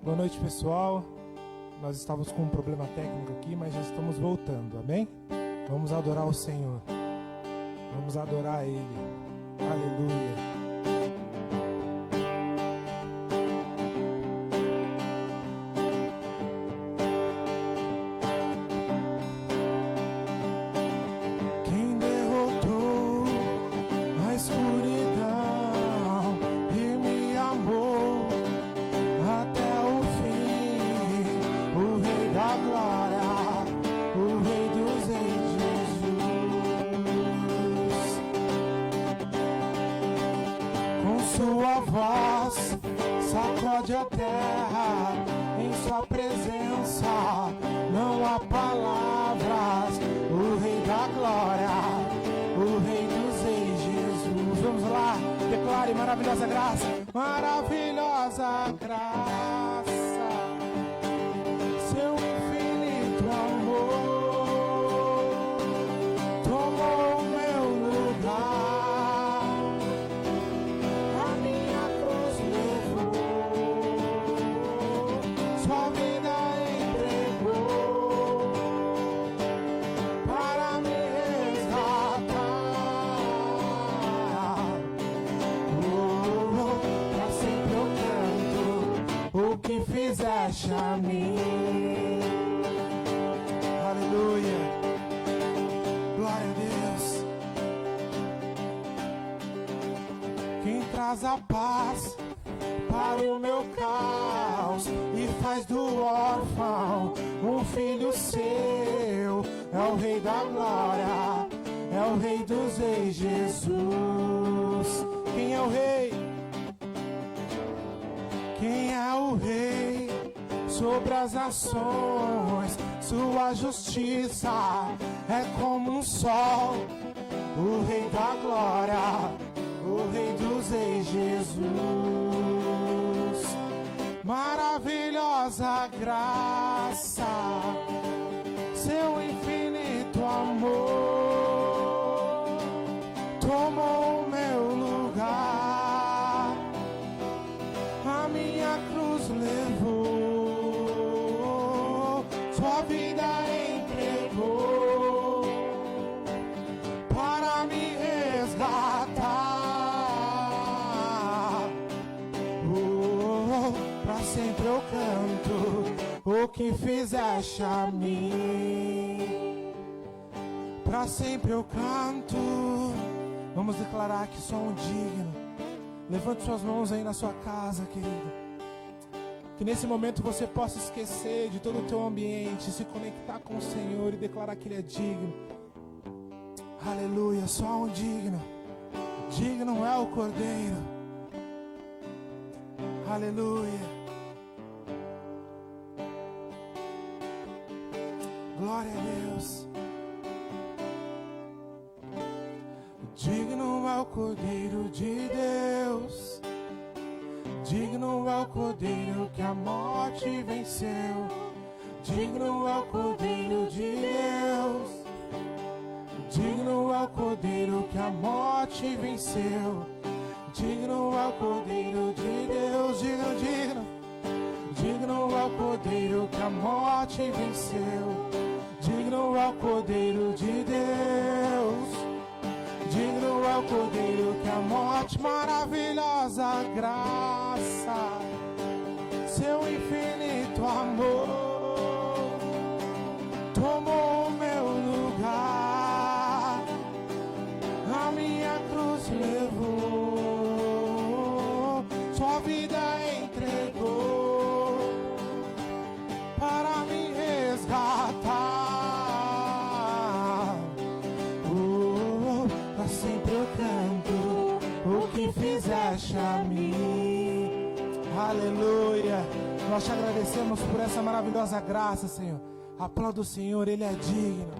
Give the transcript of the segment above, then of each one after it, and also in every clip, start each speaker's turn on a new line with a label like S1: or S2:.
S1: Boa noite, pessoal. Nós estávamos com um problema técnico aqui, mas já estamos voltando, amém? Vamos adorar o Senhor. Vamos adorar Ele. Aleluia. Sacode a terra em sua presença, não há palavras. O Rei da Glória, o Rei dos Reis, Jesus. Vamos lá, declare maravilhosa graça, maravilhosa graça, seu infinito amor tomou o meu lugar. Que fizeste a mim. Aleluia. Glória a Deus. Quem traz a paz para o meu caos e faz do órfão um filho seu. É o Rei da Glória, é o Rei dos Reis, Jesus. Quem é o Rei? Quem é o Rei sobre as nações? Sua justiça é como um sol. O Rei da Glória, o Rei dos Reis, Jesus. Maravilhosa graça, seu infinito amor tomou o meu lugar. A minha cruz levou, sua vida entregou para me resgatar. Pra sempre eu canto o que fizeste a mim. Pra sempre eu canto. Vamos declarar que sou um digno. Levante suas mãos aí na sua casa, querido. Que nesse momento você possa esquecer de todo o teu ambiente, se conectar com o Senhor e declarar que Ele é digno. Aleluia, só um digno. Digno é o Cordeiro. Aleluia. Glória a Deus. Digno é o Cordeiro de Deus, digno é o Cordeiro que a morte venceu, digno é o Cordeiro de Deus, digno é o Cordeiro que a morte venceu, digno é o Cordeiro de Deus, digno é o Cordeiro que a morte venceu, digno é o Cordeiro de Deus. Digno é o Cordeiro que a morte, maravilhosa graça, seu infinito amor tomou o meu lugar. A minha cruz levou, sua vida entregou para me resgatar. Sempre eu canto o que fizeste a mim. Aleluia. Nós te agradecemos por essa maravilhosa graça, Senhor. Aplauda o Senhor, Ele é digno.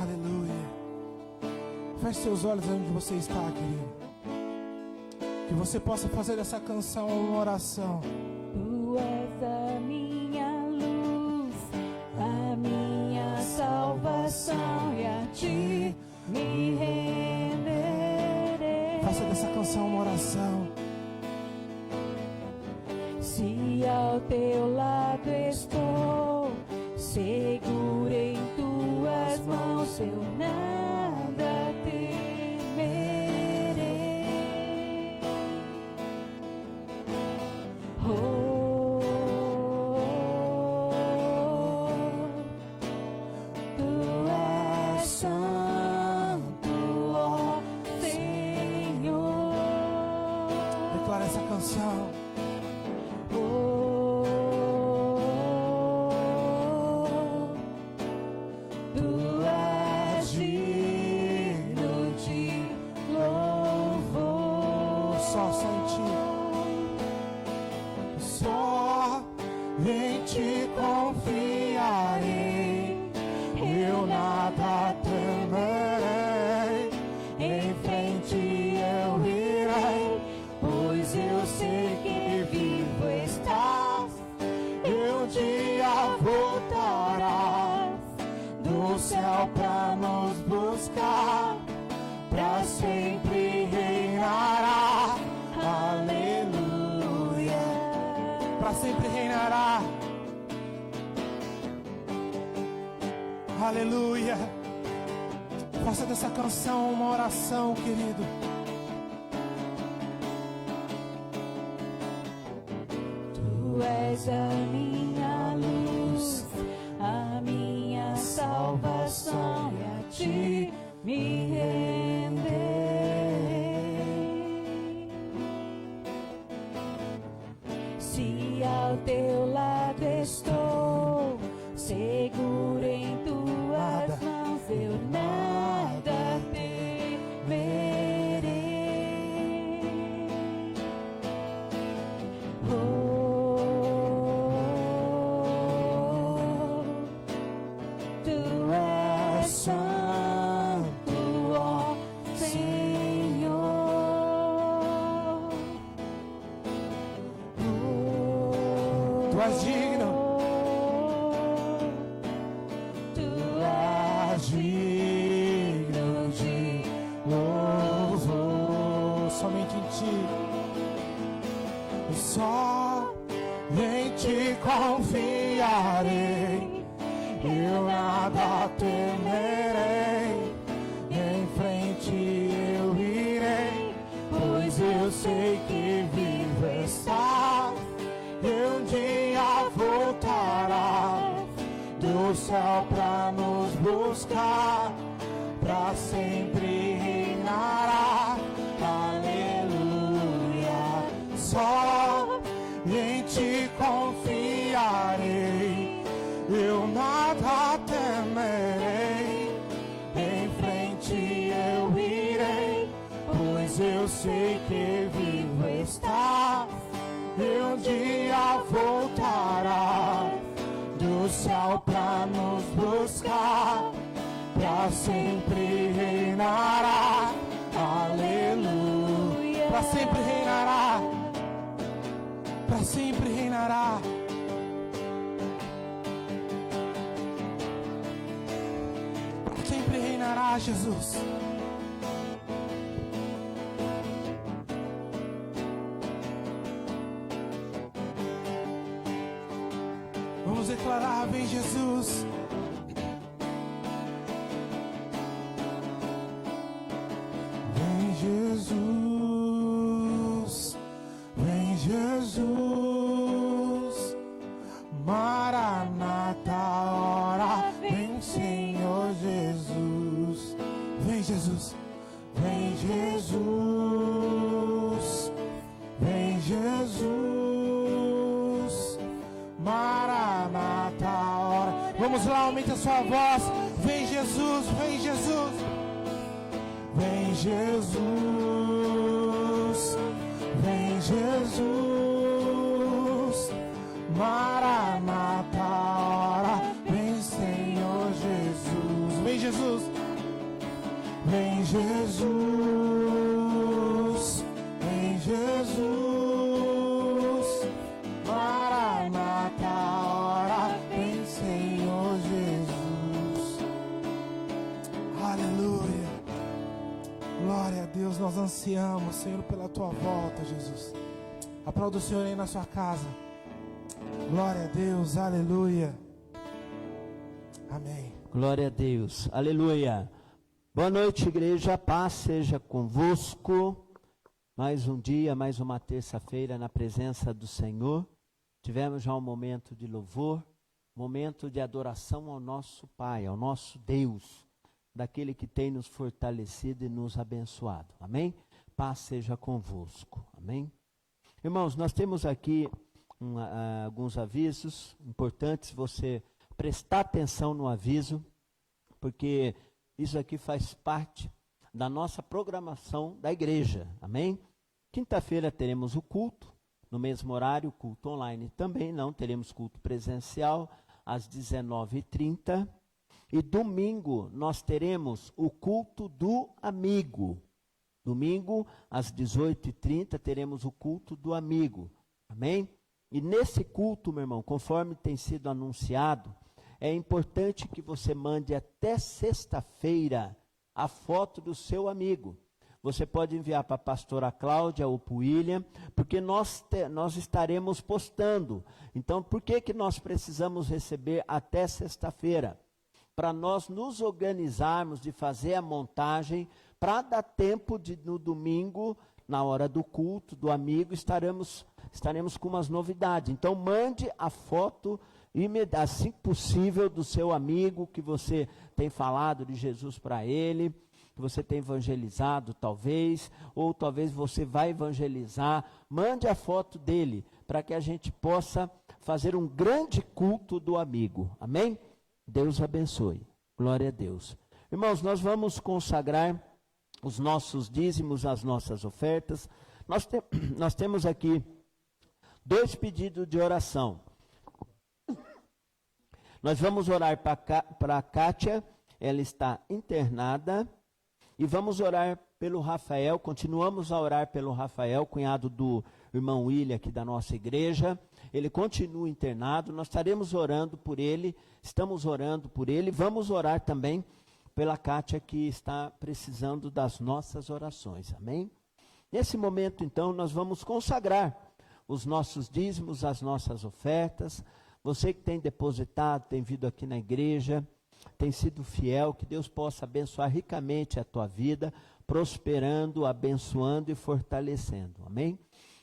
S1: Aleluia. Feche seus olhos onde você está, querido. Que você possa fazer dessa canção uma oração.
S2: Tu és a minha luz, a minha salvação e a ao teu lado estou, seguro em tuas mãos, eu nada temerei. Oh, tu és santo, ó Senhor.
S1: Declara essa canção.
S2: Tu és digno de louvor.
S1: Só em ti. Só em ti confiarei. Eu nada temerei. Em frente eu irei, pois eu sei que vivo estás. E um dia voltarás do céu pra nos buscar. Pra sempre reinará. Aleluia. Pra sempre reinará. Aleluia. Faça dessa canção uma oração, querido.
S2: Tu és a minha luz, a minha salvação, e a ti me renderei. Se ao teu lado estou, seguro em tuas mãos, eu nada temerei. Oh, tu és santo, ó Senhor.
S1: Tu és digno.
S2: Tu és
S1: Digno de louvor. Somente em ti. Só em ti confiarei. Eu nada temerei. Em frente eu irei, pois eu sei que vivo estás. E um dia voltarás do céu pra nos buscar. Pra sempre reinará. Aleluia. Só em ti confiarei. Eu nada temerei. Em frente eu irei, pois eu sei que vivo estás. E um dia voltará do céu pra nos buscar. Pra sempre reinará. Aleluia. Pra sempre reinará. Pra sempre reinará. Pra sempre reinará, Jesus. Vamos declarar: vem Jesus. Vem Jesus. Vem Jesus. Maranata, hora. Vem, Senhor Jesus. Vem Jesus. Vem Jesus. Vem Jesus. Maranata, hora. Vamos lá, aumente a sua voz. Vem Jesus, vem Jesus. Vem Jesus. Vem Jesus. Maranata, hora. Vem, Senhor Jesus. Vem Jesus. Vem Jesus. Vem Jesus. Maranata, hora. Vem, Senhor Jesus. Aleluia. Glória a Deus, nós ansiamos, Senhor, pela Tua volta, Jesus. Aplauda o Senhor aí na sua casa. Glória a Deus, aleluia. Amém.
S3: Glória a Deus, aleluia. Boa noite, igreja, paz seja convosco. Mais um dia, mais uma terça-feira na presença do Senhor. Tivemos já um momento de louvor, momento de adoração ao nosso Pai, ao nosso Deus, daquele que tem nos fortalecido e nos abençoado. Amém? Paz seja convosco. Amém? Irmãos, nós temos aqui alguns avisos importantes, você prestar atenção no aviso, porque isso aqui faz parte da nossa programação da igreja. Amém? Quinta-feira teremos o culto, no mesmo horário, culto online também, não teremos culto presencial, às 19h30. E domingo nós teremos o culto do amigo. Domingo, às 18h30, teremos o culto do amigo. Amém? E nesse culto, meu irmão, conforme tem sido anunciado, é importante que você mande até sexta-feira a foto do seu amigo. Você pode enviar para a pastora Cláudia ou para o William, porque nós estaremos postando. Então, por que nós precisamos receber até sexta-feira? Para nós nos organizarmos de fazer a montagem, para dar tempo de, no domingo, na hora do culto, do amigo, estaremos com umas novidades. Então, mande a foto, assim que possível, do seu amigo, que você tem falado de Jesus para ele, que você tem evangelizado talvez, ou talvez você vai evangelizar. Mande a foto dele, para que a gente possa fazer um grande culto do amigo. Amém? Deus abençoe. Glória a Deus. Irmãos, nós vamos consagrar os nossos dízimos, as nossas ofertas. Nós temos aqui 2 pedidos de oração. Nós vamos orar para a Kátia, ela está internada. E vamos orar pelo Rafael, continuamos a orar pelo Rafael, cunhado do irmão William aqui da nossa igreja. Ele continua internado, nós estaremos orando por ele, estamos orando por ele. Vamos orar também pela Kátia, que está precisando das nossas orações, amém? Nesse momento, então, nós vamos consagrar os nossos dízimos, as nossas ofertas. Você que tem depositado, tem vindo aqui na igreja, tem sido fiel, que Deus possa abençoar ricamente a tua vida, prosperando, abençoando e fortalecendo, amém?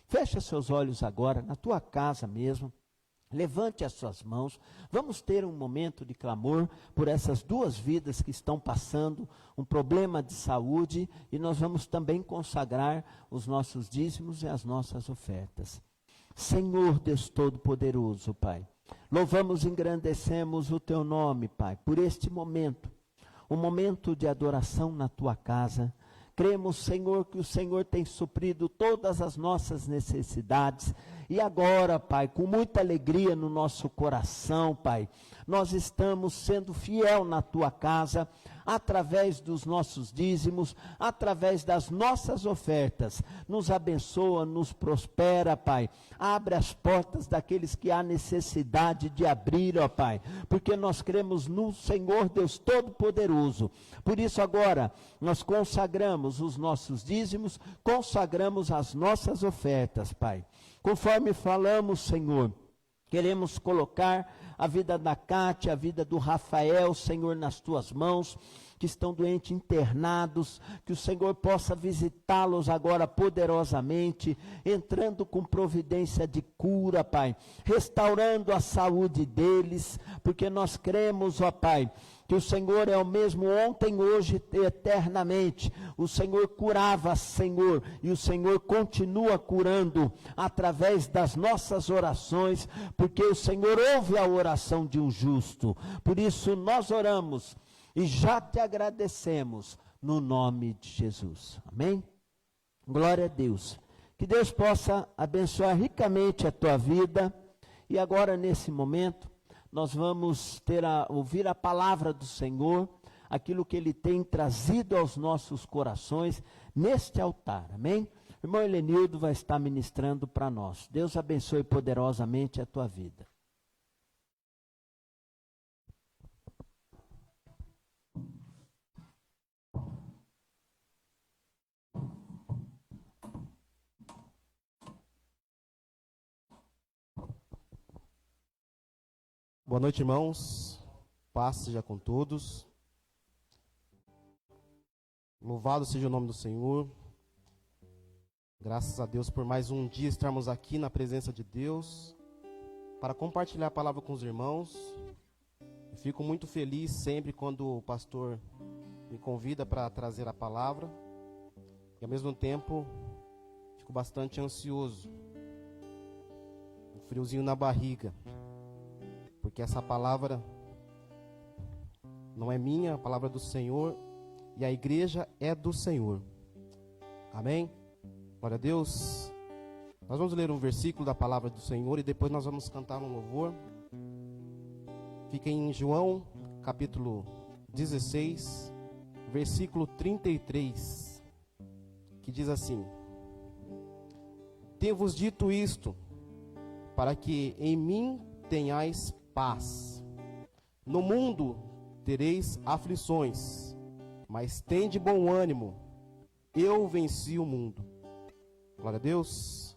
S3: Fecha seus olhos agora, na tua casa mesmo, levante as suas mãos, vamos ter um momento de clamor por essas 2 vidas que estão passando um problema de saúde, e nós vamos também consagrar os nossos dízimos e as nossas ofertas. Senhor Deus Todo-Poderoso, Pai, louvamos e engrandecemos o Teu nome, Pai, por este momento, um momento de adoração na Tua casa. Cremos, Senhor, que o Senhor tem suprido todas as nossas necessidades. E agora, Pai, com muita alegria no nosso coração, Pai, nós estamos sendo fiel na Tua casa, através dos nossos dízimos, através das nossas ofertas. Nos abençoa, nos prospera, Pai. Abre as portas daqueles que há necessidade de abrir, ó Pai, porque nós cremos no Senhor Deus Todo-Poderoso. Por isso agora, nós consagramos os nossos dízimos, consagramos as nossas ofertas, Pai. Conforme falamos, Senhor, queremos colocar a vida da Kátia, a vida do Rafael, Senhor, nas Tuas mãos, que estão doentes, internados, que o Senhor possa visitá-los agora poderosamente, entrando com providência de cura, Pai, restaurando a saúde deles, porque nós cremos, ó Pai, que o Senhor é o mesmo ontem, hoje e eternamente. O Senhor curava, Senhor, e o Senhor continua curando através das nossas orações, porque o Senhor ouve a oração de um justo. Por isso nós oramos e já te agradecemos no nome de Jesus. Amém? Glória a Deus. Que Deus possa abençoar ricamente a tua vida. E agora, nesse momento, nós vamos ouvir a palavra do Senhor, aquilo que Ele tem trazido aos nossos corações neste altar, amém? O irmão Helenildo vai estar ministrando para nós. Deus abençoe poderosamente a tua vida.
S4: Boa noite, irmãos. Paz seja com todos. Louvado seja o nome do Senhor. Graças a Deus por mais um dia estarmos aqui na presença de Deus para compartilhar a palavra com os irmãos. Eu fico muito feliz sempre quando o pastor me convida para trazer a palavra e ao mesmo tempo fico bastante ansioso, um friozinho na barriga, porque essa palavra não é minha, a palavra é do Senhor e a igreja é do Senhor. Amém? Glória a Deus. Nós vamos ler um versículo da palavra do Senhor e depois nós vamos cantar um louvor. Fica em João, capítulo 16, versículo 33, que diz assim: Tenho-vos dito isto, para que em mim tenhais paz. No mundo tereis aflições, mas tende bom ânimo, eu venci o mundo. Glória a Deus,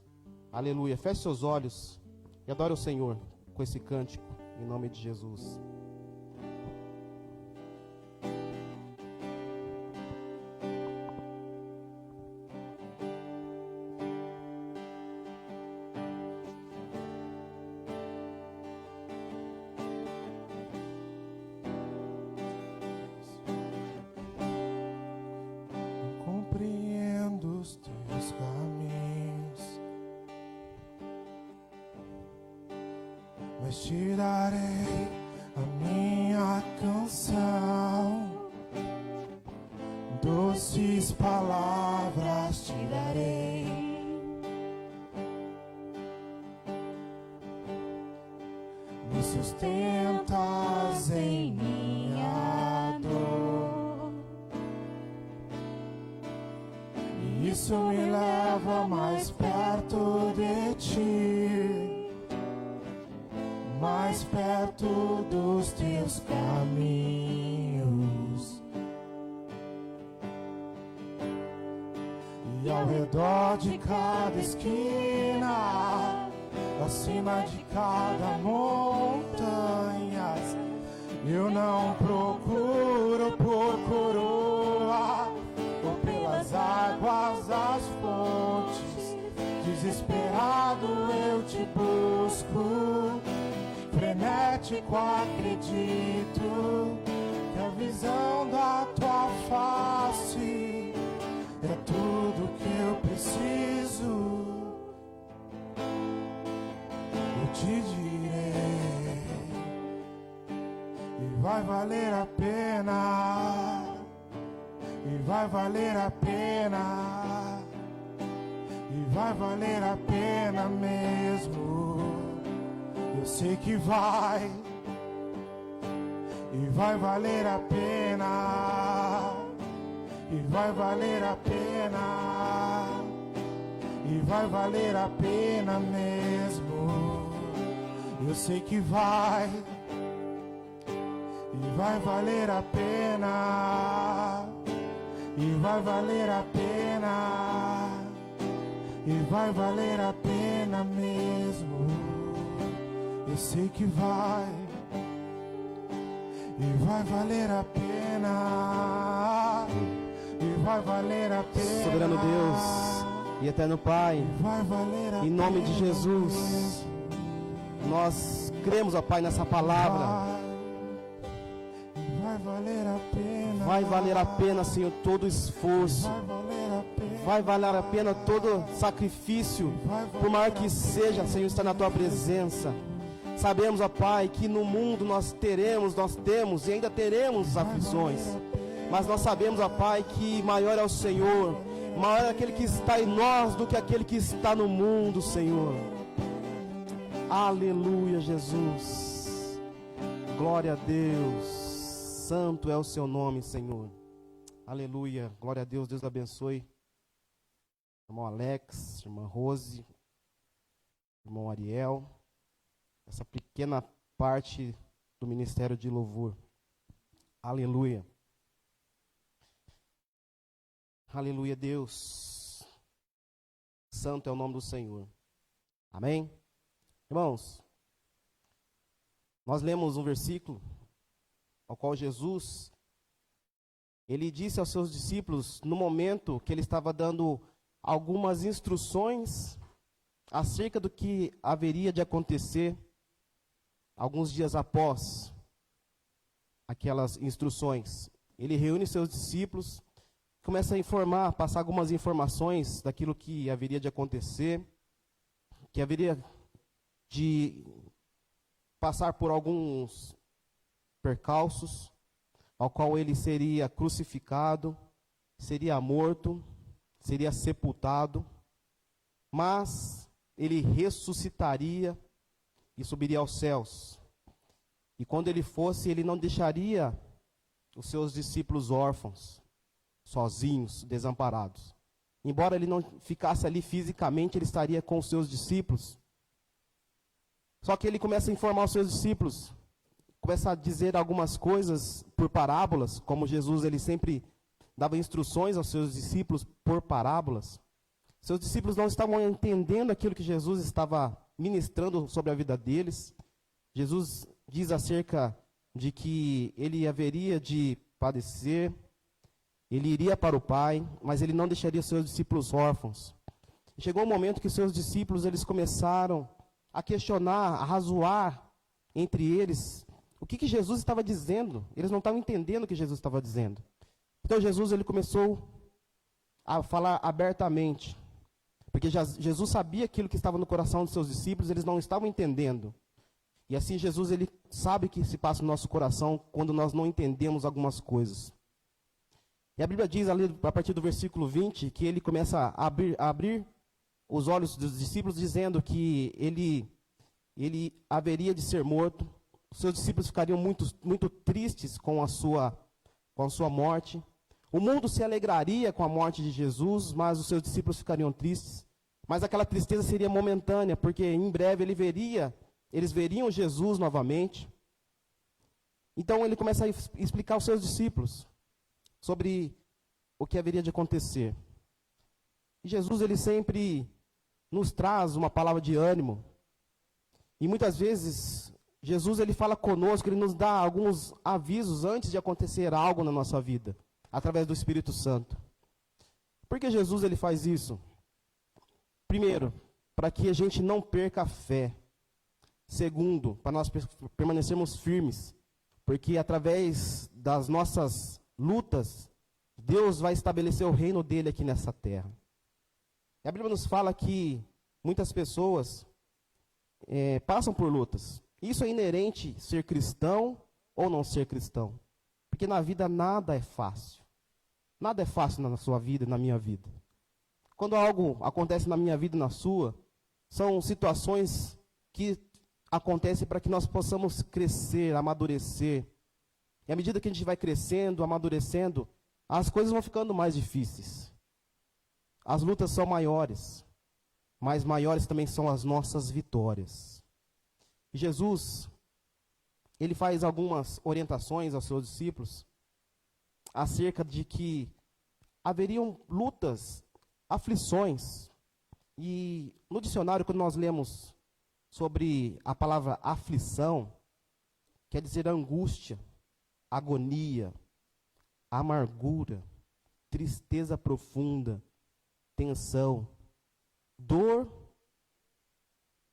S4: aleluia. Feche seus olhos e adore o Senhor com esse cântico, em nome de Jesus.
S1: Compreendo os teus caminhos, mas te darei a minha canção, doces palavras te darei. Me sustentas em minha dor, e isso me leva mais perto de ti, mais perto dos teus caminhos. E ao redor de cada esquina, acima de cada montanha, eu não procuro por coroa ou pelas águas das fontes. Desesperado eu te busco, frenético acredito que a visão da tua face é tudo que eu preciso. Eu te direi, e vai valer a pena, e vai valer a pena, e vai valer a pena mesmo. Eu sei que vai, e vai valer a pena, e vai valer a pena, e vai valer a pena mesmo. Eu sei que vai, e vai valer a pena, e vai valer a pena, e vai valer a pena mesmo. Eu sei que vai, e vai valer a pena, e vai valer a pena.
S4: Soberano Deus e eterno Pai,
S1: Vai valer a
S4: em nome de
S1: pena
S4: Jesus,
S1: mesmo.
S4: nós cremos, ó Pai, nessa palavra.
S1: Vai valer a pena.
S4: Vai valer a pena, Senhor, todo esforço.
S1: Vai valer a pena.
S4: Vai valer a pena todo sacrifício, por maior que seja, Senhor, estar na Tua presença. Sabemos, ó Pai, que no mundo nós temos e ainda teremos aflições. Mas nós sabemos, ó Pai, que maior é o Senhor, maior é aquele que está em nós do que aquele que está no mundo, Senhor. Aleluia, Jesus. Glória a Deus. Santo é o seu nome, Senhor. Aleluia. Glória a Deus. Deus abençoe. Irmão Alex, irmã Rose, irmão Ariel. Essa pequena parte do ministério de louvor. Aleluia. Aleluia, Deus. Santo é o nome do Senhor. Amém? Irmãos, nós lemos um versículo ao qual Jesus, ele disse aos seus discípulos, no momento que ele estava dando algumas instruções acerca do que haveria de acontecer alguns dias após aquelas instruções. Ele reúne seus discípulos, começa a informar, passar algumas informações daquilo que haveria de acontecer, que haveria de passar por alguns percalços, ao qual ele seria crucificado, seria morto, seria sepultado, mas ele ressuscitaria e subiria aos céus. E quando ele fosse, ele não deixaria os seus discípulos órfãos, sozinhos, desamparados. Embora ele não ficasse ali fisicamente, ele estaria com os seus discípulos. Só que ele começa a informar os seus discípulos, começa a dizer algumas coisas por parábolas, como Jesus ele sempre dava instruções aos seus discípulos por parábolas. Seus discípulos não estavam entendendo aquilo que Jesus estava ministrando sobre a vida deles. Jesus diz acerca de que ele haveria de padecer, ele iria para o Pai, mas ele não deixaria seus discípulos órfãos. Chegou um momento que seus discípulos eles começaram a questionar, a razoar entre eles o que Jesus estava dizendo. Eles não estavam entendendo o que Jesus estava dizendo. Então Jesus ele começou a falar abertamente, porque Jesus sabia aquilo que estava no coração dos seus discípulos, eles não estavam entendendo. E assim Jesus ele sabe o que se passa no nosso coração quando nós não entendemos algumas coisas. E a Bíblia diz ali, a partir do versículo 20, que ele começa a abrir os olhos dos discípulos, dizendo que ele haveria de ser morto. Os seus discípulos ficariam muito tristes com a sua morte. O mundo se alegraria com a morte de Jesus, mas os seus discípulos ficariam tristes. Mas aquela tristeza seria momentânea, porque em breve eles veriam Jesus novamente. Então ele começa a explicar aos seus discípulos sobre o que haveria de acontecer. E Jesus ele sempre nos traz uma palavra de ânimo. E muitas vezes Jesus ele fala conosco, ele nos dá alguns avisos antes de acontecer algo na nossa vida, através do Espírito Santo. Por que Jesus ele faz isso? Primeiro, para que a gente não perca a fé. Segundo, para nós permanecermos firmes, porque através das nossas lutas, Deus vai estabelecer o reino dele aqui nessa terra. E a Bíblia nos fala que muitas pessoas passam por lutas. Isso é inerente ser cristão ou não ser cristão. Porque na vida nada é fácil. Nada é fácil na sua vida e na minha vida. Quando algo acontece na minha vida e na sua, são situações que acontecem para que nós possamos crescer, amadurecer. E à medida que a gente vai crescendo, amadurecendo, as coisas vão ficando mais difíceis. As lutas são maiores, mas maiores também são as nossas vitórias. E Jesus, ele faz algumas orientações aos seus discípulos acerca de que haveriam lutas, aflições. E no dicionário, quando nós lemos sobre a palavra aflição, quer dizer angústia, agonia, amargura, tristeza profunda, tensão, dor,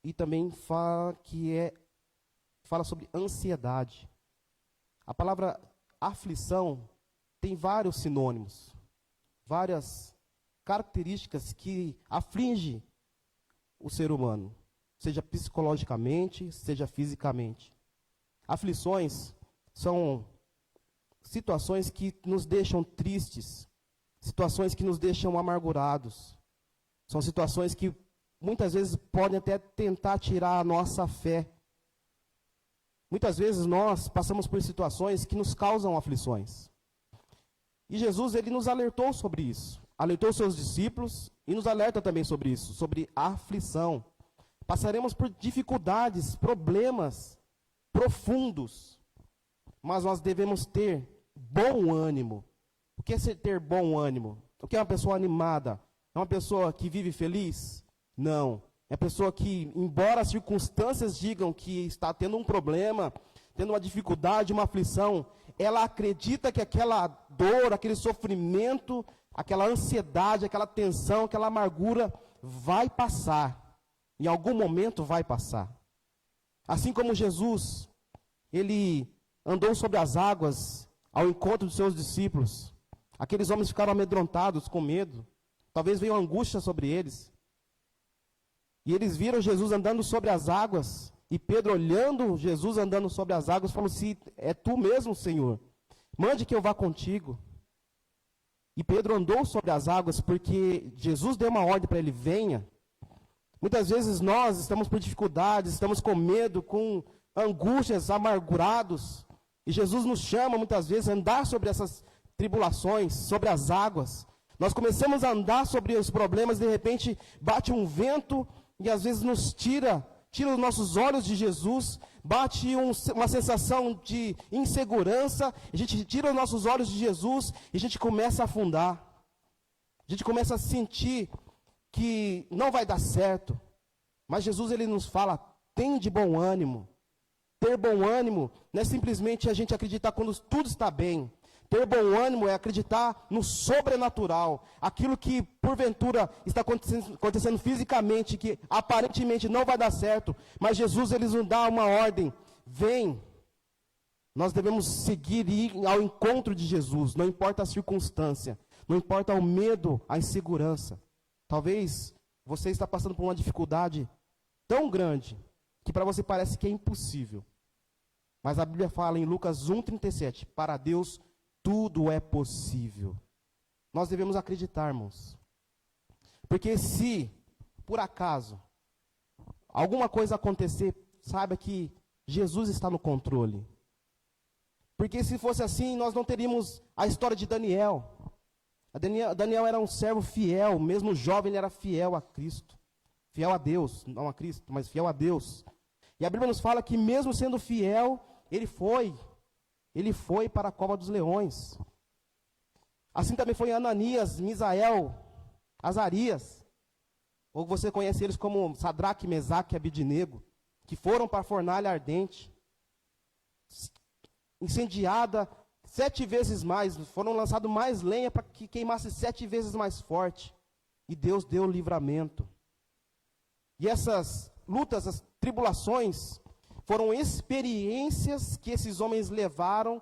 S4: e também fala sobre ansiedade. A palavra aflição tem vários sinônimos, várias características que afligem o ser humano, seja psicologicamente, seja fisicamente. Aflições são situações que nos deixam tristes, situações que nos deixam amargurados. São situações que muitas vezes podem até tentar tirar a nossa fé. Muitas vezes nós passamos por situações que nos causam aflições. E Jesus, ele nos alertou sobre isso. Alertou seus discípulos e nos alerta também sobre isso, sobre a aflição. Passaremos por dificuldades, problemas profundos, mas nós devemos ter bom ânimo. O que é ter bom ânimo? O que é uma pessoa animada? É uma pessoa que vive feliz? Não. É a pessoa que, embora as circunstâncias digam que está tendo um problema, tendo uma dificuldade, uma aflição, ela acredita que aquela dor, aquele sofrimento, aquela ansiedade, aquela tensão, aquela amargura vai passar. Em algum momento vai passar. Assim como Jesus, ele andou sobre as águas ao encontro dos seus discípulos. Aqueles homens ficaram amedrontados, com medo. Talvez veio angústia sobre eles. E eles viram Jesus andando sobre as águas. E Pedro, olhando Jesus andando sobre as águas, falou: se é tu mesmo, Senhor, mande que eu vá contigo. E Pedro andou sobre as águas porque Jesus deu uma ordem para ele: venha. Muitas vezes nós estamos por dificuldades, estamos com medo, com angústias, amargurados. E Jesus nos chama muitas vezes a andar sobre essas tribulações, sobre as águas. Nós começamos a andar sobre os problemas, de repente bate um vento e às vezes nos tira os nossos olhos de Jesus, bate uma sensação de insegurança, a gente tira os nossos olhos de Jesus e a gente começa a afundar. A gente começa a sentir que não vai dar certo. Mas Jesus, ele nos fala: tem de bom ânimo. Ter bom ânimo não é simplesmente a gente acreditar quando tudo está bem. Ter bom ânimo é acreditar no sobrenatural. Aquilo que, porventura, está acontecendo fisicamente, que aparentemente não vai dar certo. Mas Jesus, ele nos dá uma ordem: vem. Nós devemos seguir e ir ao encontro de Jesus. Não importa a circunstância. Não importa o medo, a insegurança. Talvez você está passando por uma dificuldade tão grande que para você parece que é impossível. Mas a Bíblia fala em Lucas 1,37, para Deus tudo é possível. Nós devemos acreditar, irmãos. Porque se, por acaso, alguma coisa acontecer, saiba que Jesus está no controle. Porque se fosse assim, nós não teríamos a história de Daniel. Daniel era um servo fiel, mesmo jovem ele era fiel a Cristo. Fiel a Deus, não a Cristo, mas fiel a Deus. E a Bíblia nos fala que mesmo sendo fiel, ele foi para a cova dos leões. Assim também foi Ananias, Misael, Azarias, ou você conhece eles como Sadraque, Mesaque e Abidinego, que foram para a fornalha ardente, incendiada 7 vezes mais, foram lançados mais lenha para que queimasse 7 vezes mais forte. E Deus deu o livramento. E essas lutas, as tribulações, foram experiências que esses homens levaram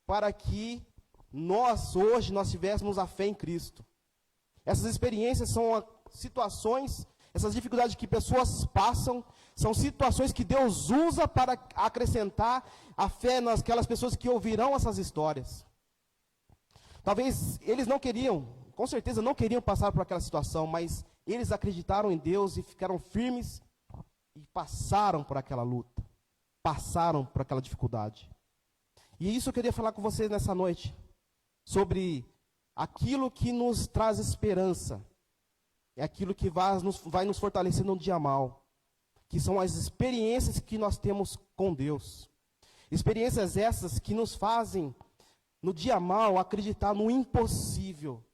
S4: para que nós, hoje, nós tivéssemos a fé em Cristo. Essas experiências são situações, essas dificuldades que pessoas passam, são situações que Deus usa para acrescentar a fé naquelas pessoas que ouvirão essas histórias. Talvez eles não queriam, com certeza não queriam passar por aquela situação, mas eles acreditaram em Deus e ficaram firmes e passaram por aquela luta, passaram por aquela dificuldade. E isso eu queria falar com vocês nessa noite, sobre aquilo que nos traz esperança, é aquilo que vai nos fortalecer no dia mal, que são as experiências que nós temos com Deus. Experiências essas que nos fazem, no dia mal, acreditar no impossível.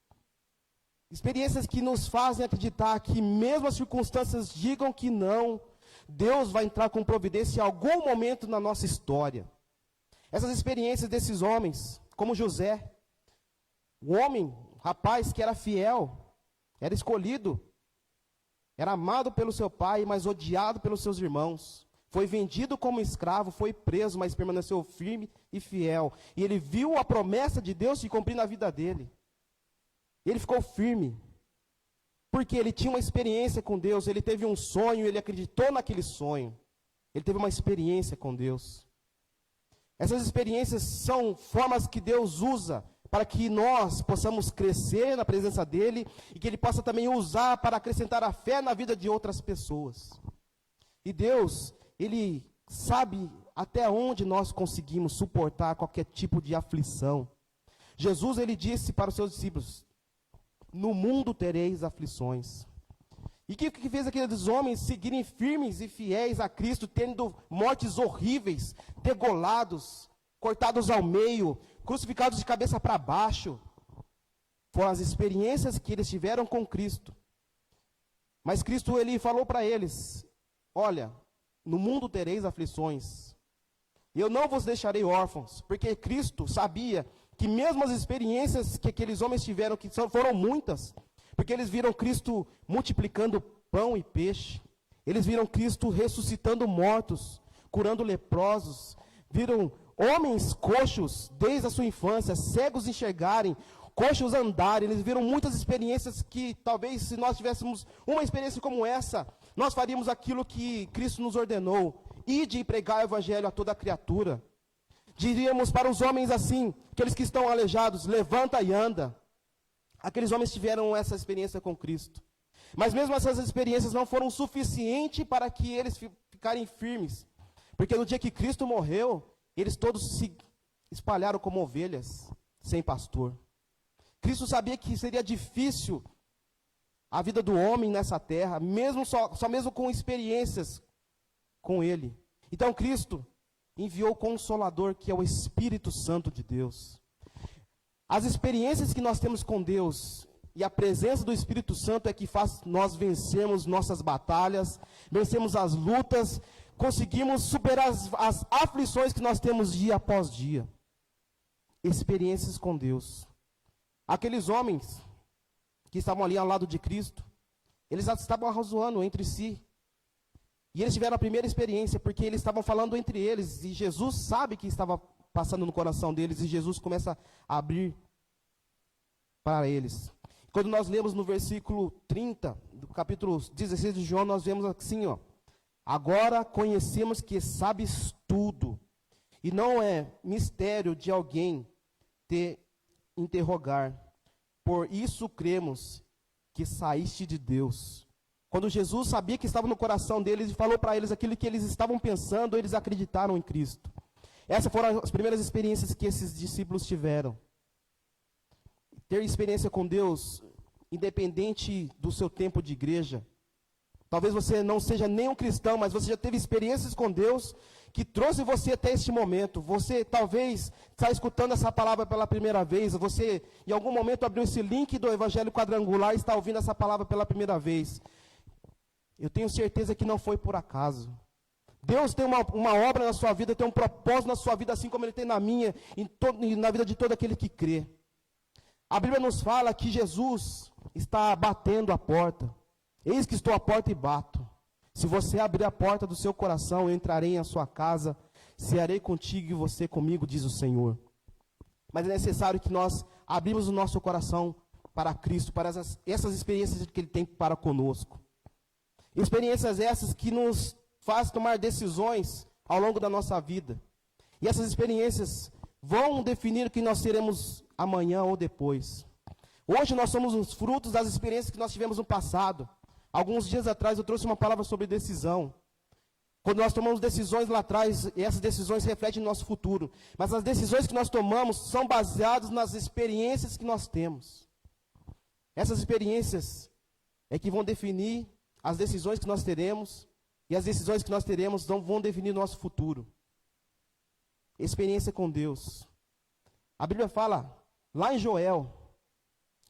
S4: Experiências que nos fazem acreditar que mesmo as circunstâncias digam que não, Deus vai entrar com providência em algum momento na nossa história. Essas experiências desses homens, como José, o homem, rapaz que era fiel, era escolhido, era amado pelo seu pai, mas odiado pelos seus irmãos. Foi vendido como escravo, foi preso, mas permaneceu firme e fiel. E ele viu a promessa de Deus se cumprir na vida dele. Ele ficou firme, porque ele tinha uma experiência com Deus, ele teve um sonho, ele acreditou naquele sonho. Ele teve uma experiência com Deus. Essas experiências são formas que Deus usa para que nós possamos crescer na presença dEle e que Ele possa também usar para acrescentar a fé na vida de outras pessoas. E Deus, Ele sabe até onde nós conseguimos suportar qualquer tipo de aflição. Jesus, Ele disse para os seus discípulos: no mundo tereis aflições. E o que fez aqueles homens seguirem firmes e fiéis a Cristo, tendo mortes horríveis, degolados, cortados ao meio, crucificados de cabeça para baixo? Foram as experiências que eles tiveram com Cristo. Mas Cristo, ele falou para eles: olha, no mundo tereis aflições, eu não vos deixarei órfãos, porque Cristo sabia que mesmo as experiências que aqueles homens tiveram, que foram muitas, porque eles viram Cristo multiplicando pão e peixe, eles viram Cristo ressuscitando mortos, curando leprosos, viram homens coxos desde a sua infância, cegos enxergarem, coxos andarem. Eles viram muitas experiências que talvez, se nós tivéssemos uma experiência como essa, nós faríamos aquilo que Cristo nos ordenou: ide e pregar o evangelho a toda criatura. Diríamos para os homens assim, aqueles que estão aleijados: levanta e anda. Aqueles homens tiveram essa experiência com Cristo. Mas mesmo essas experiências não foram suficientes para que eles ficarem firmes. Porque no dia que Cristo morreu, eles todos se espalharam como ovelhas, sem pastor. Cristo sabia que seria difícil a vida do homem nessa terra, mesmo só mesmo com experiências com Ele. Então Cristo enviou o Consolador, que é o Espírito Santo de Deus. As experiências que nós temos com Deus e a presença do Espírito Santo é que faz nós vencermos nossas batalhas, vencemos as lutas, conseguimos superar as aflições que nós temos dia após dia. Experiências com Deus. Aqueles homens que estavam ali ao lado de Cristo, eles estavam arrazoando entre si. E eles tiveram a primeira experiência, porque eles estavam falando entre eles, e Jesus sabe que estava passando no coração deles, e Jesus começa a abrir para eles. Quando nós lemos no versículo 30, do capítulo 16 de João, nós vemos assim, ó: agora conhecemos que sabes tudo, e não é mistério de alguém te interrogar. Por isso cremos que saíste de Deus. Quando Jesus sabia que estava no coração deles e falou para eles aquilo que eles estavam pensando, eles acreditaram em Cristo. Essas foram as primeiras experiências que esses discípulos tiveram. Ter experiência com Deus, independente do seu tempo de igreja. Talvez você não seja nem um cristão, mas você já teve experiências com Deus que trouxe você até este momento. Você talvez está escutando essa palavra pela primeira vez. Você em algum momento abriu esse link do Evangelho Quadrangular e está ouvindo essa palavra pela primeira vez. Eu tenho certeza que não foi por acaso. Deus tem uma obra na sua vida, tem um propósito na sua vida, assim como Ele tem na minha e na vida de todo aquele que crê. A Bíblia nos fala que Jesus está batendo a porta. Eis que estou à porta e bato. Se você abrir a porta do seu coração, eu entrarei em sua casa, cearei contigo e você comigo, diz o Senhor. Mas é necessário que nós abrimos o nosso coração para Cristo, para essas experiências que Ele tem para conosco. Experiências essas que nos fazem tomar decisões ao longo da nossa vida. E essas experiências vão definir o que nós seremos amanhã ou depois. Hoje nós somos os frutos das experiências que nós tivemos no passado. Alguns dias atrás eu trouxe uma palavra sobre decisão. Quando nós tomamos decisões lá atrás, essas decisões refletem no nosso futuro. Mas as decisões que nós tomamos são baseadas nas experiências que nós temos. Essas experiências é que vão definir as decisões que nós teremos, e as decisões que nós teremos vão definir o nosso futuro. Experiência com Deus. A Bíblia fala, lá em Joel,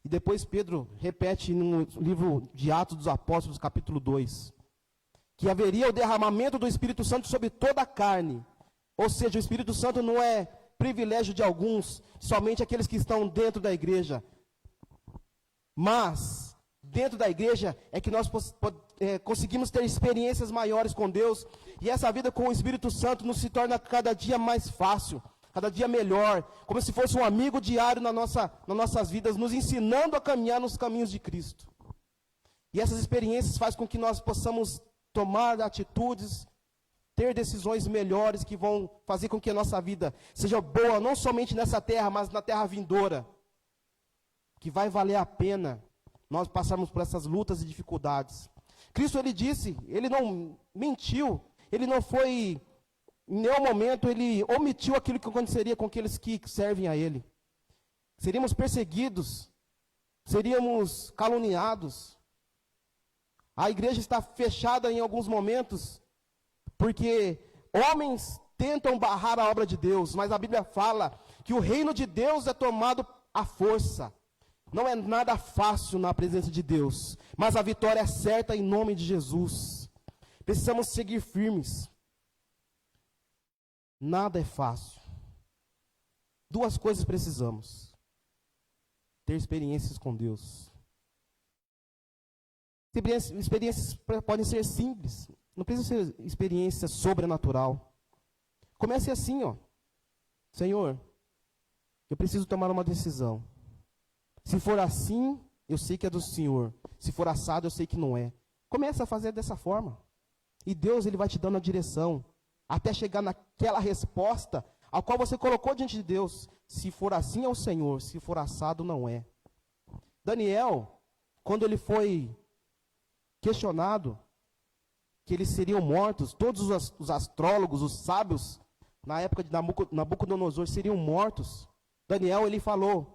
S4: e depois Pedro repete no livro de Atos dos Apóstolos, capítulo 2, que haveria o derramamento do Espírito Santo sobre toda a carne. Ou seja, o Espírito Santo não é privilégio de alguns, somente aqueles que estão dentro da igreja. Mas dentro da igreja é que nós conseguimos ter experiências maiores com Deus, e essa vida com o Espírito Santo nos se torna cada dia mais fácil, cada dia melhor, como se fosse um amigo diário nas nossas vidas, nos ensinando a caminhar nos caminhos de Cristo. E essas experiências fazem com que nós possamos tomar atitudes, ter decisões melhores que vão fazer com que a nossa vida seja boa, não somente nessa terra, mas na terra vindoura, que vai valer a pena nós passarmos por essas lutas e dificuldades. Cristo, Ele disse, Ele não mentiu, Ele não foi, em nenhum momento, Ele omitiu aquilo que aconteceria com aqueles que servem a Ele. Seríamos perseguidos, seríamos caluniados. A igreja está fechada em alguns momentos, porque homens tentam barrar a obra de Deus, mas a Bíblia fala que o reino de Deus é tomado à força. Não é nada fácil na presença de Deus, mas a vitória é certa em nome de Jesus. Precisamos seguir firmes. Nada é fácil. Duas coisas precisamos: ter experiências com Deus. Experiências podem ser simples, não precisa ser experiência sobrenatural. Comece assim, ó. Senhor, eu preciso tomar uma decisão. Se for assim, eu sei que é do Senhor. Se for assado, eu sei que não é. Comece a fazer dessa forma. E Deus, Ele vai te dando a direção, até chegar naquela resposta a qual você colocou diante de Deus. Se for assim, é o Senhor. Se for assado, não é. Daniel, quando ele foi questionado que eles seriam mortos, todos os astrólogos, os sábios, na época de Nabucodonosor, seriam mortos. Daniel, ele falou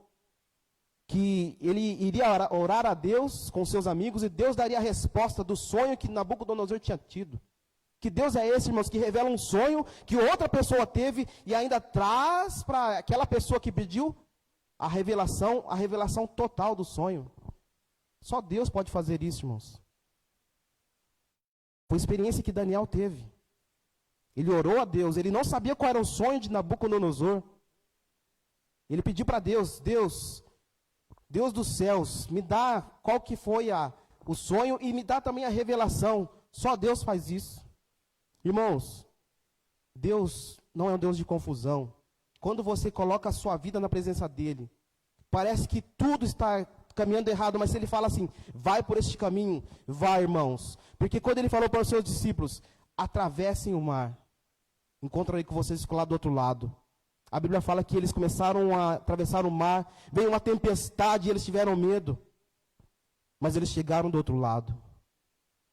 S4: que ele iria orar a Deus com seus amigos e Deus daria a resposta do sonho que Nabucodonosor tinha tido. Que Deus é esse, irmãos, que revela um sonho que outra pessoa teve e ainda traz para aquela pessoa que pediu a revelação total do sonho. Só Deus pode fazer isso, irmãos. Foi a experiência que Daniel teve. Ele orou a Deus, ele não sabia qual era o sonho de Nabucodonosor. Ele pediu para Deus, Deus dos céus, me dá qual que foi o sonho e me dá também a revelação. Só Deus faz isso. Irmãos, Deus não é um Deus de confusão. Quando você coloca a sua vida na presença dEle, parece que tudo está caminhando errado, mas se Ele fala assim, vai por este caminho, vai, irmãos. Porque quando Ele falou para os seus discípulos, atravessem o mar, encontrarei com vocês lá do outro lado. A Bíblia fala que eles começaram a atravessar o mar, veio uma tempestade e eles tiveram medo, mas eles chegaram do outro lado.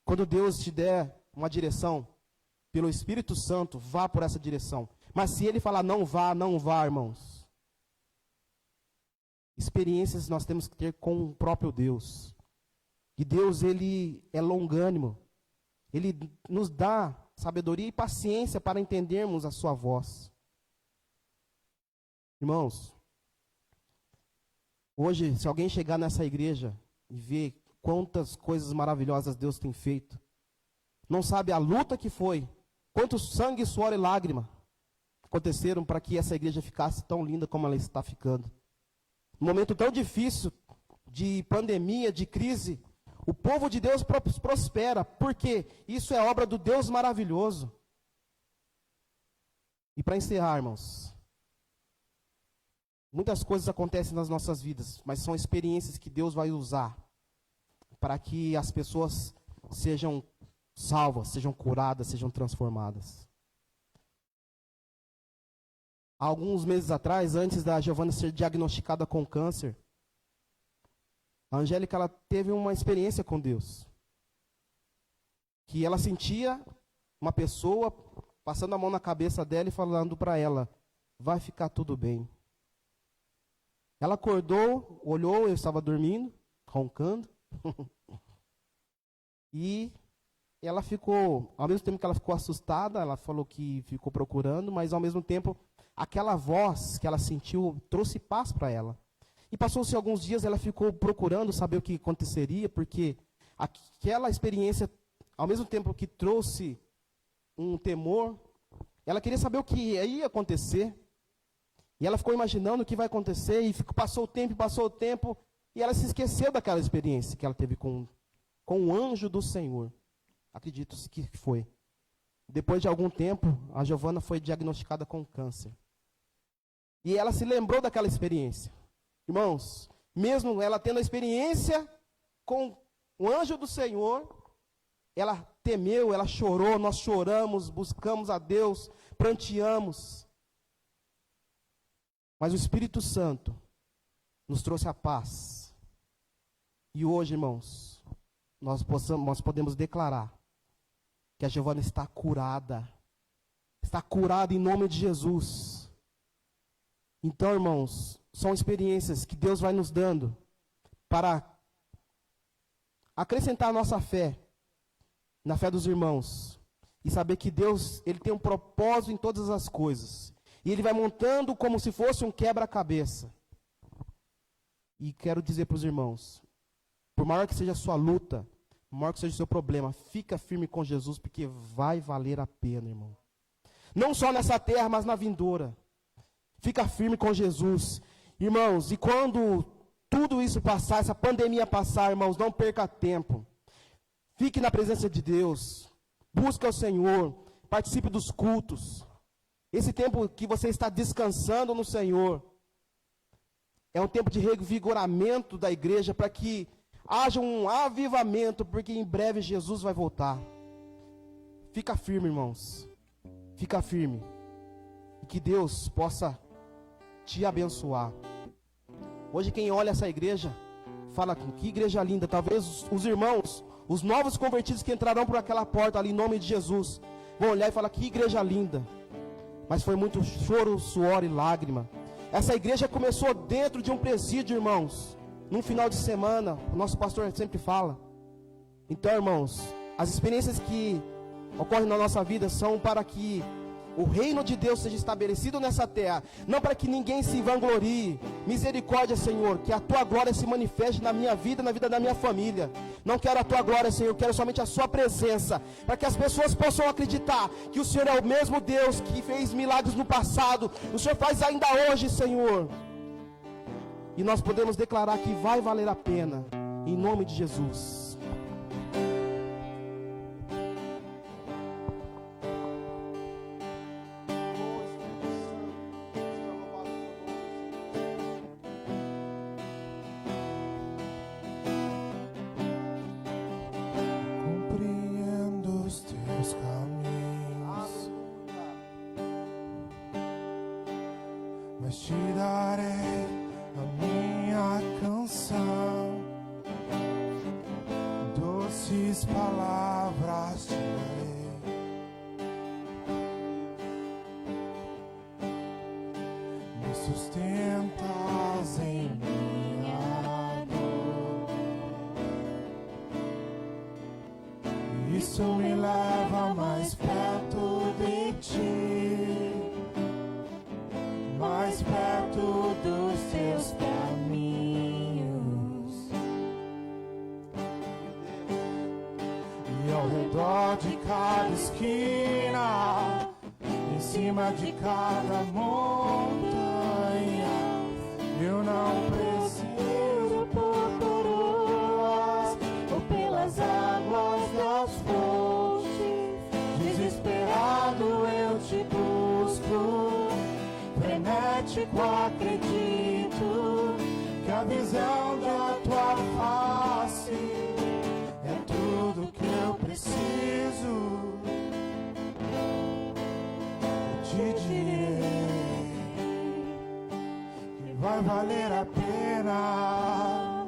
S4: Quando Deus te der uma direção, pelo Espírito Santo, vá por essa direção. Mas se Ele falar não vá, irmãos. Experiências nós temos que ter com o próprio Deus. E Deus, Ele é longânimo. Ele nos dá sabedoria e paciência para entendermos a sua voz. Irmãos, hoje, se alguém chegar nessa igreja e ver quantas coisas maravilhosas Deus tem feito, não sabe a luta que foi, quanto sangue, suor e lágrima aconteceram para que essa igreja ficasse tão linda como ela está ficando. Num momento tão difícil, de pandemia, de crise, o povo de Deus prospera, porque isso é obra do Deus maravilhoso. E para encerrar, irmãos, muitas coisas acontecem nas nossas vidas, mas são experiências que Deus vai usar para que as pessoas sejam salvas, sejam curadas, sejam transformadas. Há alguns meses atrás, antes da Giovana ser diagnosticada com câncer, a Angélica, ela teve uma experiência com Deus. Que ela sentia uma pessoa passando a mão na cabeça dela e falando para ela, vai ficar tudo bem. Ela acordou, olhou, eu estava dormindo, roncando, e ela ficou, ao mesmo tempo que ela ficou assustada, ela falou que ficou procurando, mas ao mesmo tempo, aquela voz que ela sentiu trouxe paz para ela. E passou-se alguns dias, ela ficou procurando saber o que aconteceria, porque aquela experiência, ao mesmo tempo que trouxe um temor, ela queria saber o que ia acontecer. E ela ficou imaginando o que vai acontecer, e passou o tempo, e ela se esqueceu daquela experiência que ela teve com o anjo do Senhor. Acredito que foi. Depois de algum tempo, a Giovana foi diagnosticada com câncer. E ela se lembrou daquela experiência. Irmãos, mesmo ela tendo a experiência com o anjo do Senhor, ela temeu, ela chorou, nós choramos, buscamos a Deus, pranteamos. Mas o Espírito Santo nos trouxe a paz. E hoje, irmãos, nós podemos declarar que a Giovana está curada em nome de Jesus. Então, irmãos, são experiências que Deus vai nos dando para acrescentar a nossa fé, na fé dos irmãos, e saber que Deus, Ele tem um propósito em todas as coisas, e Ele vai montando como se fosse um quebra-cabeça. E quero dizer para os irmãos, por maior que seja a sua luta, por maior que seja o seu problema, fica firme com Jesus, porque vai valer a pena, irmão. Não só nessa terra, mas na vindoura. Fica firme com Jesus. Irmãos, e quando tudo isso passar, essa pandemia passar, irmãos, não perca tempo. Fique na presença de Deus. Busque o Senhor. Participe dos cultos. Esse tempo que você está descansando no Senhor é um tempo de revigoramento da igreja para que haja um avivamento, porque em breve Jesus vai voltar. Fica firme, irmãos. Fica firme. E que Deus possa te abençoar. Hoje quem olha essa igreja, fala que igreja linda. Talvez os irmãos, os novos convertidos que entrarão por aquela porta ali em nome de Jesus, vão olhar e falar que igreja linda. Mas foi muito choro, suor e lágrima. Essa igreja começou dentro de um presídio, irmãos. Num final de semana, o nosso pastor sempre fala. Então, irmãos, as experiências que ocorrem na nossa vida são para que o reino de Deus seja estabelecido nessa terra, não para que ninguém se vanglorie. Misericórdia, Senhor, que a Tua glória se manifeste na minha vida, na vida da minha família. Não quero a Tua glória, Senhor, quero somente a Sua presença, para que as pessoas possam acreditar que o Senhor é o mesmo Deus que fez milagres no passado, o Senhor faz ainda hoje, Senhor. E nós podemos declarar que vai valer a pena, em nome de Jesus.
S1: Mas te darei a minha canção, doces palavras te darei. Me sustentas em minha dor, isso me leva mais perto de ti, mais perto dos teus caminhos. E ao redor de cada esquina, em cima de cada montanha, eu não preciso por coroas ou pelas águas das fontes. Desesperado eu te busco, frenético acredito que a visão da tua face é tudo que eu preciso. Eu te direi que vai valer a pena,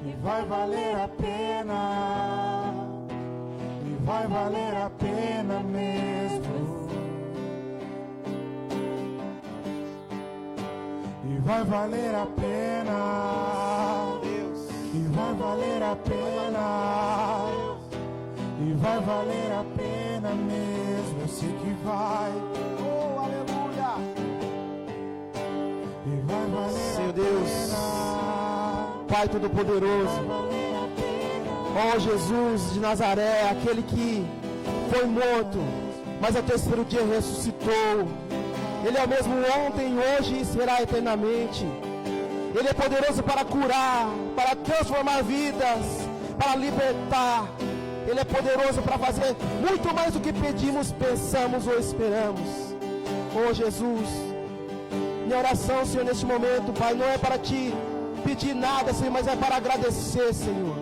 S1: e vai valer a pena, e vai valer a pena mesmo. E vai valer a pena, e vai valer a pena, e vai valer a pena mesmo. Eu sei que vai,
S4: Oh, aleluia!
S1: e vai valer
S4: Senhor
S1: a
S4: Deus,
S1: pena,
S4: Pai Todo-Poderoso,
S1: vai valer a pena.
S4: ó Jesus de Nazaré, aquele que foi morto, mas ao terceiro dia ressuscitou. Ele é o mesmo ontem, hoje e será eternamente. Ele é poderoso para curar, para transformar vidas, para libertar. Ele é poderoso para fazer muito mais do que pedimos, pensamos ou esperamos. Oh Jesus, minha oração, Senhor, neste momento, Pai, não é para te pedir nada, Senhor, mas é para agradecer, Senhor,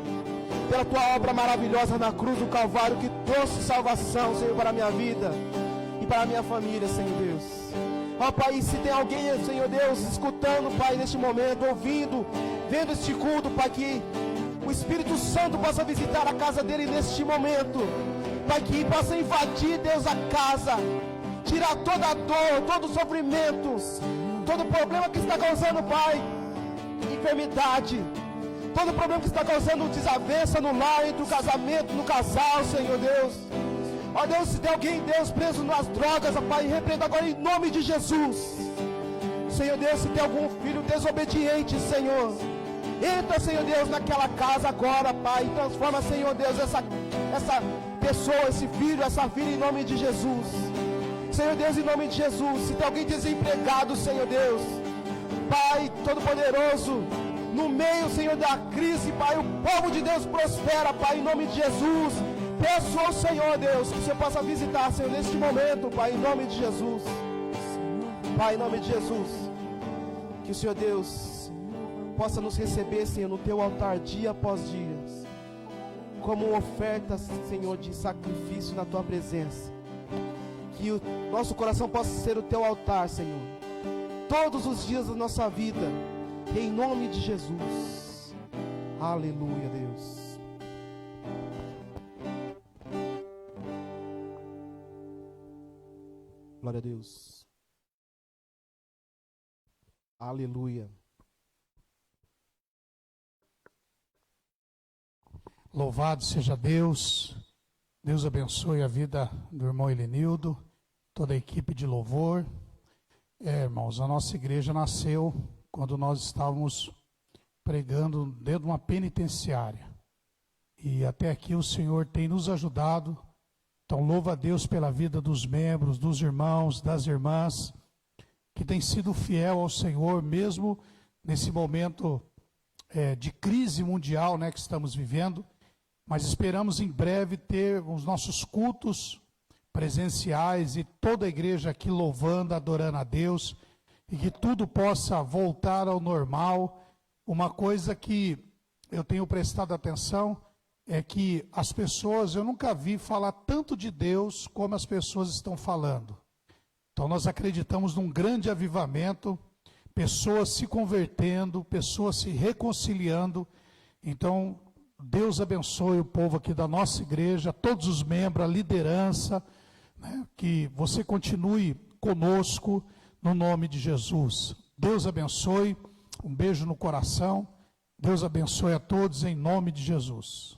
S4: pela Tua obra maravilhosa na cruz do Calvário, que trouxe salvação, Senhor, para a minha vida e para a minha família, Senhor Deus. Ó Pai, se tem alguém, Senhor Deus, escutando, Pai, neste momento, ouvindo, vendo este culto, Pai, que o Espírito Santo possa visitar a casa dele neste momento, Pai, que possa invadir, Deus, a casa, tirar toda a dor, todo o sofrimento, todo o problema que está causando, Pai, enfermidade, todo o problema que está causando desavença no lar, entre o casamento, no casal, Senhor Deus. Ó Deus, se tem alguém, Deus, preso nas drogas, ó Pai, repreenda agora em nome de Jesus. Senhor Deus, se tem algum filho desobediente, Senhor, entra, Senhor Deus, naquela casa agora, Pai, e transforma, Senhor Deus, essa pessoa, esse filho, essa filha, em nome de Jesus. Senhor Deus, em nome de Jesus, se tem alguém desempregado, Senhor Deus, Pai Todo-Poderoso, no meio, Senhor, da crise, Pai, o povo de Deus prospera, Pai, em nome de Jesus. Peço ao Senhor, Deus, que o Senhor possa visitar, Senhor, neste momento, Pai, em nome de Jesus. Pai, em nome de Jesus, que o Senhor Deus possa nos receber, Senhor, no teu altar dia após dia, como uma oferta, Senhor, de sacrifício na tua presença. Que o nosso coração possa ser o teu altar, Senhor, todos os dias da nossa vida, em nome de Jesus. Aleluia, Deus. Glória a Deus. Aleluia.
S1: Louvado seja Deus. Deus abençoe a vida do irmão Elenildo, toda a equipe de louvor. Irmãos, a nossa igreja nasceu quando nós estávamos pregando dentro de uma penitenciária. E até aqui o Senhor tem nos ajudado. Então louva a Deus pela vida dos membros, dos irmãos, das irmãs, que tem sido fiel ao Senhor, mesmo nesse momento de crise mundial, né, que estamos vivendo. Mas esperamos em breve ter os nossos cultos presenciais e toda a igreja aqui louvando, adorando a Deus, e que tudo possa voltar ao normal. Uma coisa que eu tenho prestado atenção é que as pessoas, eu nunca vi falar tanto de Deus como as pessoas estão falando. Então nós acreditamos num grande avivamento, pessoas se convertendo, pessoas se reconciliando. Então Deus abençoe o povo aqui da nossa igreja, todos os membros, a liderança, né, que você continue conosco no nome de Jesus. Deus abençoe, um beijo no coração, Deus abençoe a todos em nome de Jesus.